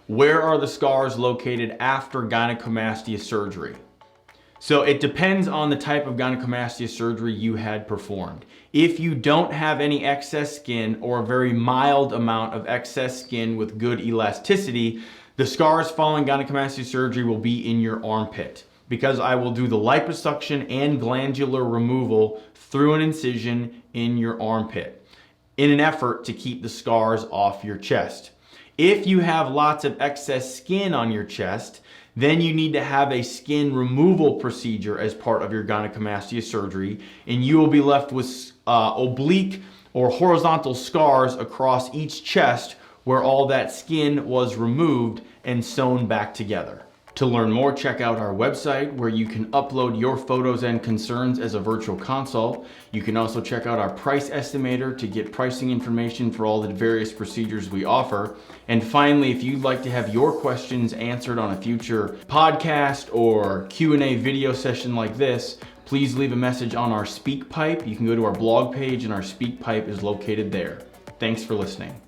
Where are the scars located after gynecomastia surgery? So it depends on the type of gynecomastia surgery you had performed. If you don't have any excess skin or a very mild amount of excess skin with good elasticity, the scars following gynecomastia surgery will be in your armpit, because I will do the liposuction and glandular removal through an incision in your armpit in an effort to keep the scars off your chest. If you have lots of excess skin on your chest, then you need to have a skin removal procedure as part of your gynecomastia surgery, and you will be left with oblique or horizontal scars across each chest where all that skin was removed and sewn back together. To learn more, check out our website where you can upload your photos and concerns as a virtual consult. You can also check out our price estimator to get pricing information for all the various procedures we offer. And finally, if you'd like to have your questions answered on a future podcast or Q&A video session like this, please leave a message on our SpeakPipe. You can go to our blog page and our SpeakPipe is located there. Thanks for listening.